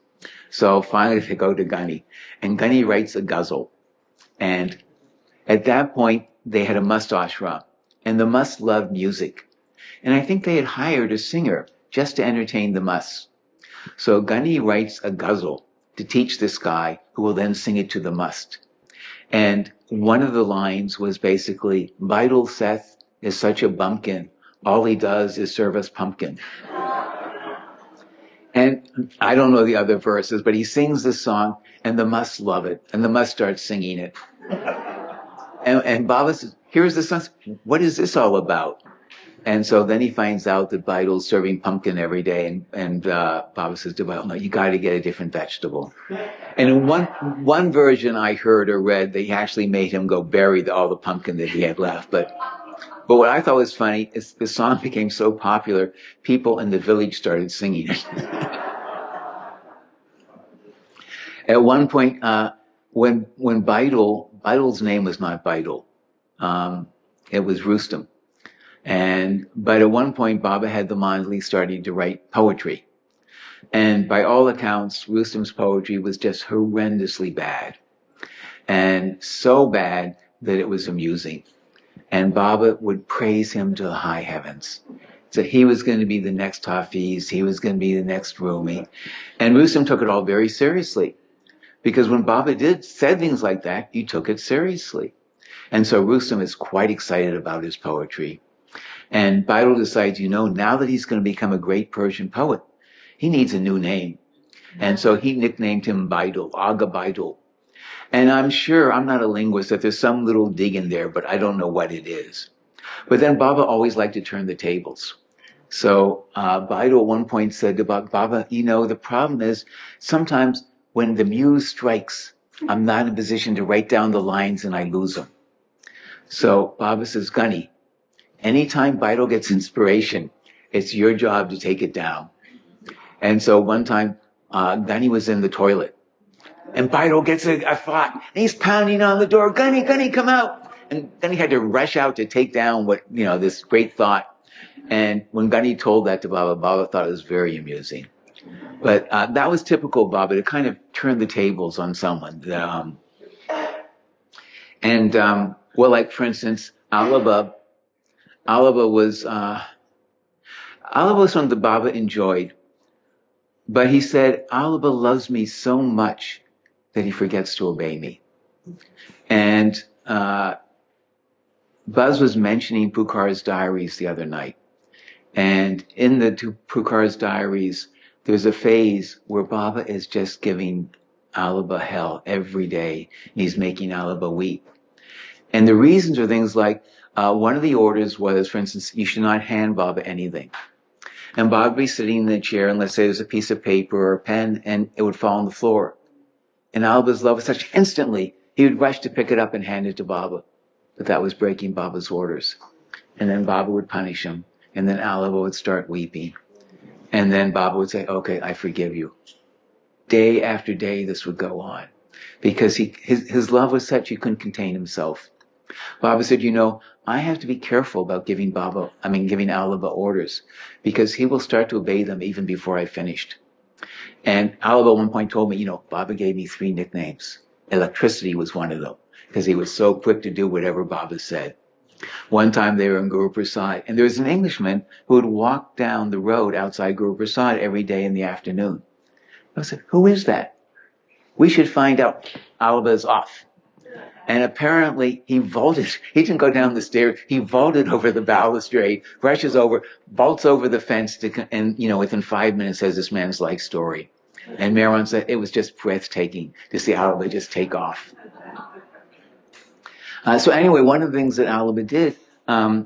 So finally they go to Gunny. And Gunny writes a ghazal. And at that point, they had a must ashram. And the must loved music. And I think they had hired a singer just to entertain the must. So Gunny writes a ghazal to teach this guy who will then sing it to the must. And one of the lines was basically, Bidal Seth is such a bumpkin. all he does is serve us pumpkin. And I don't know the other verses, but he sings this song, and the musts love it, and the musts start singing it. And Baba says, here's the song. What is this all about? And so then he finds out that Bidal's serving pumpkin every day, and Baba says to Bidal, no, you got to get a different vegetable. And in one version I heard or read, they actually made him go bury all the pumpkin that he had left. But what I thought was funny is the song became so popular, people in the village started singing it. At one point, when Bidal's name was not Bidal, it was Rustam. But at one point, Baba had the mandali starting to write poetry. And by all accounts, Rustam's poetry was just horrendously bad. And so bad that it was amusing. And Baba would praise him to the high heavens. So he was going to be the next Hafiz, he was going to be the next Rumi. And Rustam took it all very seriously. Because when Baba said things like that, he took it seriously. And so Rustam is quite excited about his poetry. And Bidal decides, now that he's going to become a great Persian poet, he needs a new name. And so he nicknamed him Bidal, Aga Bidal. And I'm sure, I'm not a linguist, that there's some little dig in there, but I don't know what it is. But then Baba always liked to turn the tables. So Bidal at one point said to Baba, the problem is sometimes when the muse strikes, I'm not in a position to write down the lines and I lose them. So Baba says, Gunny, anytime Bidal gets inspiration, it's your job to take it down. And so one time, Gunny was in the toilet. And Bidal gets a thought. And he's pounding on the door, Gunny, come out. And Gunny had to rush out to take down this great thought. And when Gunny told that to Baba, Baba thought it was very amusing. But that was typical Baba, to kind of turn the tables on someone. Like for instance, Alaba was something that Baba enjoyed. But he said, Alaba loves me so much that he forgets to obey me. And Buzz was mentioning Pukhar's diaries the other night. And in the Pukhar's diaries, there's a phase where Baba is just giving Alaba hell every day. He's making Alaba weep. And the reasons are things like, one of the orders was, for instance, you should not hand Baba anything. And Baba would be sitting in the chair, and let's say there's a piece of paper or a pen, and it would fall on the floor. And Alaba's love was such, instantly, he would rush to pick it up and hand it to Baba. But that was breaking Baba's orders. And then Baba would punish him. And then Alaba would start weeping. And then Baba would say, okay, I forgive you. Day after day, this would go on. Because his love was such, he couldn't contain himself. Baba said, I have to be careful about giving Alaba orders, because he will start to obey them even before I finished. And Alaba at one point told me, Baba gave me 3 nicknames. Electricity was one of them, because he was so quick to do whatever Baba said. One time they were in Guru Prasad, and there was an Englishman who would walk down the road outside Guru Prasad every day in the afternoon. I said, who is that? We should find out. Alaba's off. And apparently he vaulted. He didn't go down the stairs. He vaulted over the balustrade, rushes over, vaults over the fence, and within 5 minutes has this man's life story. And Meron said it was just breathtaking to see Alaba just take off. So anyway, one of the things that Alaba did, we're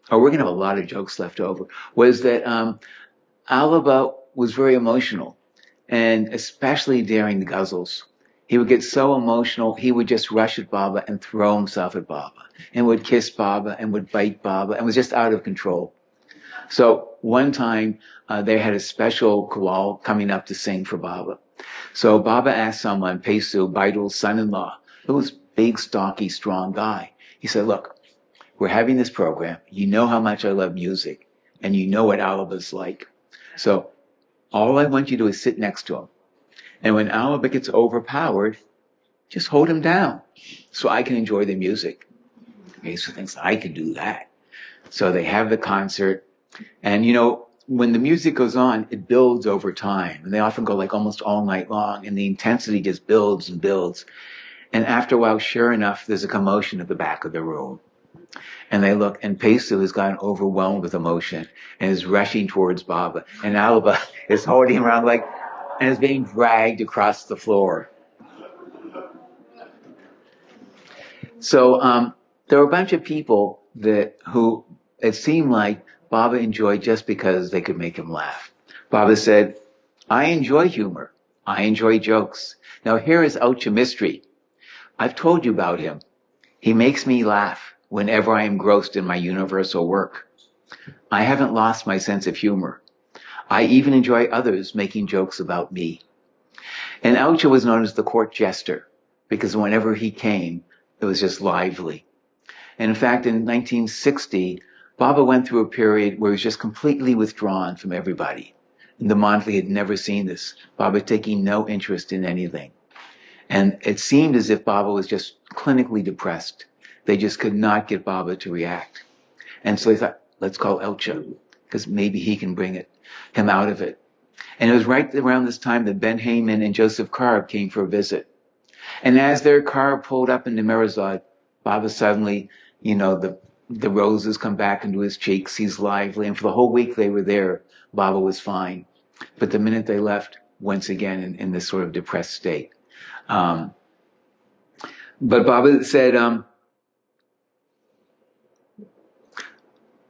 going to have a lot of jokes left over, was that Alaba was very emotional, and especially during the ghazals. He would get so emotional, he would just rush at Baba and throw himself at Baba, and would kiss Baba and would bite Baba, and was just out of control. So one time, they had a special kawal coming up to sing for Baba. So Baba asked someone, Pesu, Bidal's son-in-law, who was a big, stocky, strong guy. He said, look, we're having this program. You know how much I love music, and you know what Alaba's like. So all I want you to do is sit next to him. And when Alaba gets overpowered, just hold him down so I can enjoy the music. Okay, so thinks I can do that. So they have the concert, and when the music goes on, it builds over time. And they often go like almost all night long, and the intensity just builds and builds. And after a while, sure enough, there's a commotion at the back of the room. And they look, and Pesu has gotten overwhelmed with emotion and is rushing towards Baba. And Alba is holding him around like, and is being dragged across the floor. So there were a bunch of people who it seemed like Baba enjoyed just because they could make him laugh. Baba said, I enjoy humor. I enjoy jokes. Now here is Aucha mystery. I've told you about him. He makes me laugh whenever I am engrossed in my universal work. I haven't lost my sense of humor. I even enjoy others making jokes about me. And Aucha was known as the court jester because whenever he came, it was just lively. And in fact, in 1960, Baba went through a period where he was just completely withdrawn from everybody. And the mandali had never seen this. Baba taking no interest in anything. And it seemed as if Baba was just clinically depressed. They just could not get Baba to react. And so they thought, let's call Aucha, because maybe he can bring him out of it. And it was right around this time that Ben Heyman and Joseph Karb came for a visit. And as their car pulled up into Mirzad, Baba suddenly, the roses come back into his cheeks. He's lively. And for the whole week they were there, Baba was fine. But the minute they left, once again in this sort of depressed state. But Baba said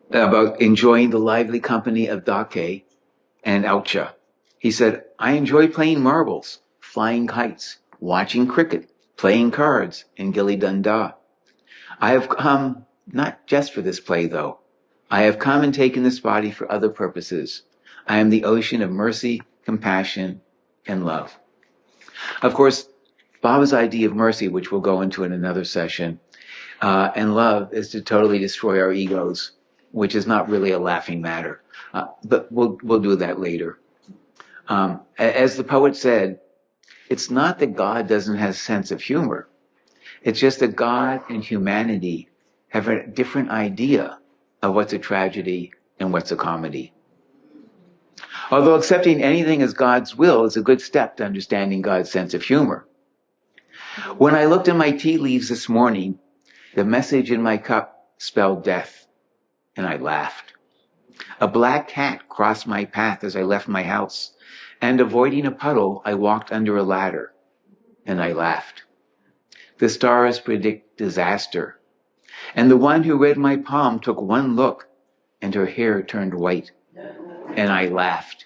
about enjoying the lively company of Dake and Aucha. He said, I enjoy playing marbles, flying kites, watching cricket, playing cards, and gilli danda. I have come, not just for this play though, I have come and taken this body for other purposes. I am the ocean of mercy, compassion, and love. Of course, Baba's idea of mercy, which we'll go into in another session, and love is to totally destroy our egos, which is not really a laughing matter. But we'll do that later. As the poet said, it's not that God doesn't have a sense of humor. It's just that God and humanity have a different idea of what's a tragedy and what's a comedy. Although accepting anything as God's will is a good step to understanding God's sense of humor. When I looked at my tea leaves this morning, the message in my cup spelled death, and I laughed. A black cat crossed my path as I left my house, and avoiding a puddle, I walked under a ladder, and I laughed. The stars predict disaster, and the one who read my palm took one look, and her hair turned white, and I laughed.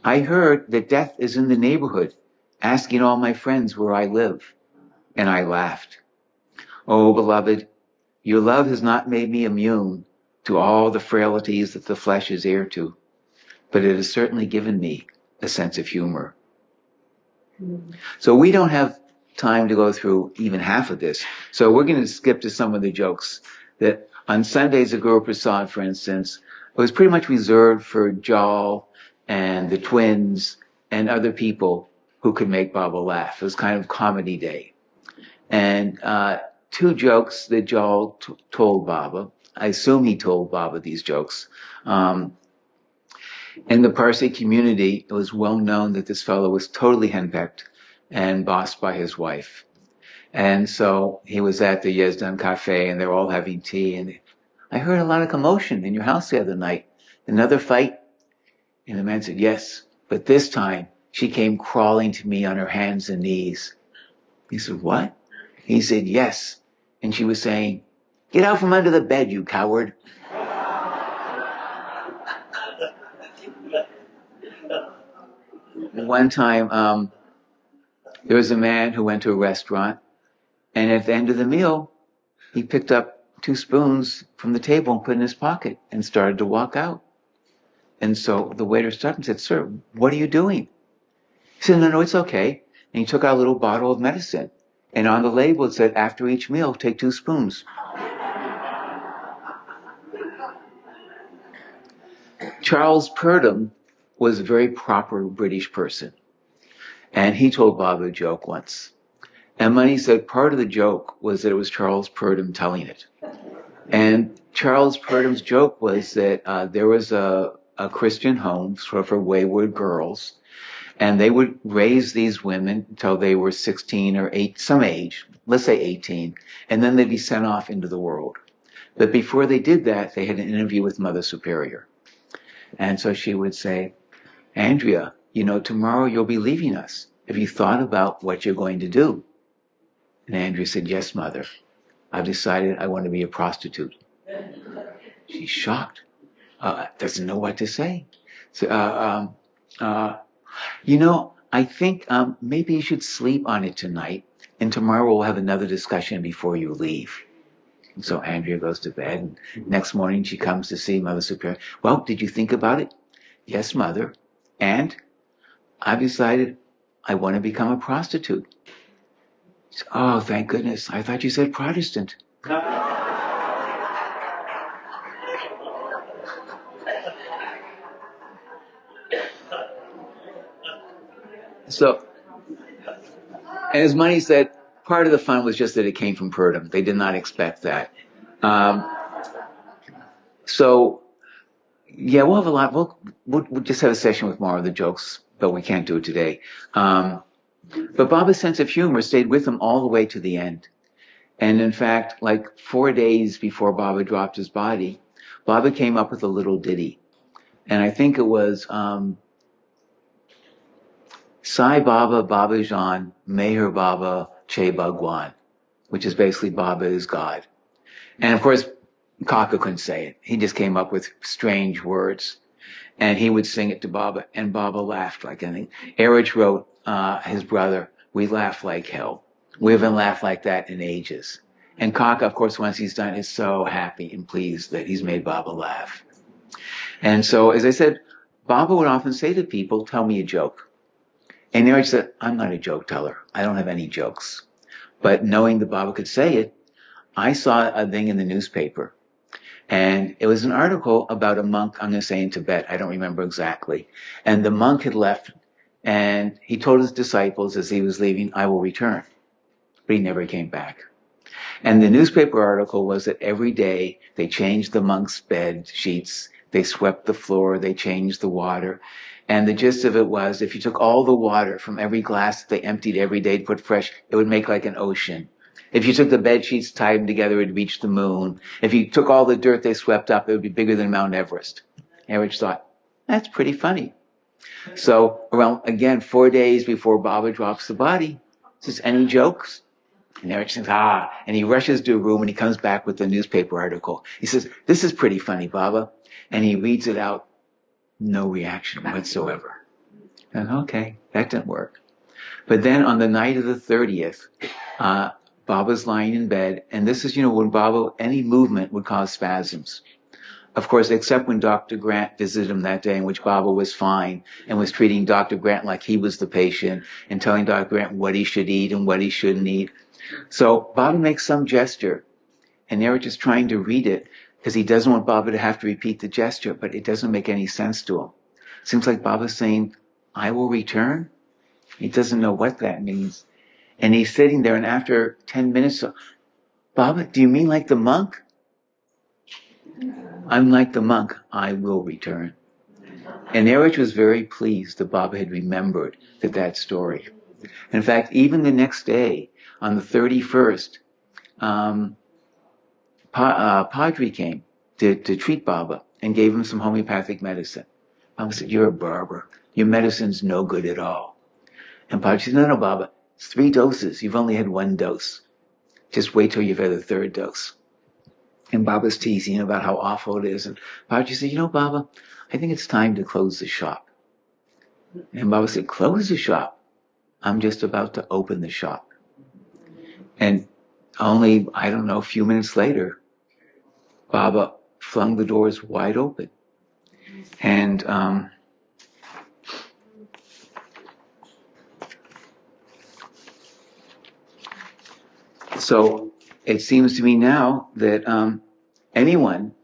I heard that death is in the neighborhood, asking all my friends where I live, and I laughed. Oh, beloved, your love has not made me immune to all the frailties that the flesh is heir to, but it has certainly given me a sense of humor. So we don't have time to go through even half of this. So we're going to skip to some of the jokes that on Sundays at Guru Prasad, for instance, it was pretty much reserved for Jal and the twins and other people who could make Baba laugh. It was kind of comedy day. And two jokes that Jal told Baba. I assume he told Baba these jokes. In the Parsi community, it was well known that this fellow was totally henpecked and bossed by his wife. And so he was at the Yezdan Cafe and they're all having tea. And I heard a lot of commotion in your house the other night. Another fight? And the man said, yes, but this time she came crawling to me on her hands and knees. He said, what? He said, yes. And she was saying, get out from under the bed, you coward. One time, there was a man who went to a restaurant, and at the end of the meal, he picked up 2 spoons from the table and put in his pocket and started to walk out. And so the waiter stopped and said, sir, what are you doing? He said, no, it's okay. And he took out a little bottle of medicine. And on the label it said, after each meal, take 2 spoons. Charles Purdom was a very proper British person. And he told Baba a joke once. And Money said part of the joke was that it was Charles Purdom telling it. And Charles Purdom's joke was that there was a Christian home for wayward girls, and they would raise these women until they were 16 or 8, some age, let's say 18, and then they'd be sent off into the world. But before they did that, they had an interview with Mother Superior. And so she would say, Andrea, you know, tomorrow you'll be leaving us. Have you thought about what you're going to do? And Andrea said, yes, Mother. I've decided I want to be a prostitute. She's shocked. Doesn't know what to say. So, you know, I think maybe you should sleep on it tonight, and tomorrow we'll have another discussion before you leave. And so Andrea goes to bed, and next morning she comes to see Mother Superior. Well, did you think about it? Yes, Mother. And I've decided I want to become a prostitute. Said, oh, thank goodness. I thought you said Protestant. So, and as Money said, part of the fun was just that it came from Purdom. They did not expect that. So, yeah, we'll have a lot. We'll just have a session with more of the jokes, but we can't do it today. But Baba's sense of humor stayed with him all the way to the end. And in fact, like 4 days before Baba dropped his body, Baba came up with a little ditty. And I think it was Sai Baba Baba Jan Meher Baba Che Bhagwan, which is basically Baba is God. And of course, Kaka couldn't say it. He just came up with strange words. And he would sing it to Baba, and Baba laughed like anything. Erich wrote, his brother, we laugh like hell. We haven't laughed like that in ages. And Kaka, of course, once he's done, is so happy and pleased that he's made Baba laugh. And so, as I said, Baba would often say to people, tell me a joke. And Erich said, I'm not a joke teller. I don't have any jokes. But knowing that Baba could say it, I saw a thing in the newspaper. And it was an article about a monk, I'm going to say in Tibet, I don't remember exactly. And the monk had left, and he told his disciples as he was leaving, I will return. But he never came back. And the newspaper article was that every day they changed the monk's bed sheets, they swept the floor, they changed the water. And the gist of it was, if you took all the water from every glass that they emptied every day to put fresh, it would make like an ocean. If you took the bed sheets, tied them together, it would reach the moon. If you took all the dirt they swept up, it would be bigger than Mount Everest. Erich thought, that's pretty funny. So around, again, 4 days before Baba drops the body, says, any jokes? And Erich says, and he rushes to a room and he comes back with the newspaper article. He says, this is pretty funny, Baba. And he reads it out. No reaction whatsoever. And okay, that didn't work. But then on the night of the 30th, Baba's lying in bed, and this is, when Baba, any movement would cause spasms. Of course, except when Dr. Grant visited him that day, in which Baba was fine and was treating Dr. Grant like he was the patient and telling Dr. Grant what he should eat and what he shouldn't eat. So Baba makes some gesture, and Erich is trying to read it because he doesn't want Baba to have to repeat the gesture, but it doesn't make any sense to him. Seems like Baba's saying, I will return. He doesn't know what that means. And he's sitting there, and after 10 minutes, Baba, do you mean like the monk? I'm like the monk, I will return. And Erich was very pleased that Baba had remembered that story. In fact, even the next day, on the 31st, Padre came to treat Baba and gave him some homeopathic medicine. Baba said, you're a barber. Your medicine's no good at all. And Padre said, no, Baba, it's 3 doses. You've only had 1 dose. Just wait till you've had the 3rd dose. And Baba's teasing about how awful it is. And Padre said, Baba, I think it's time to close the shop. And Baba said, close the shop? I'm just about to open the shop. And only, a few minutes later, Baba flung the doors wide open. And so it seems to me now that anyone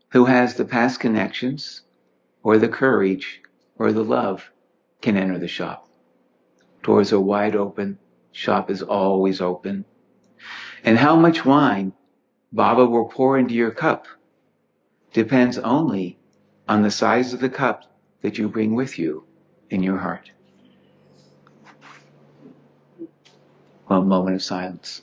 who has the past connections or the courage or the love can enter the shop. Doors are wide open. Shop is always open. And how much wine Baba will pour into your cup depends only on the size of the cup that you bring with you in your heart. One moment of silence.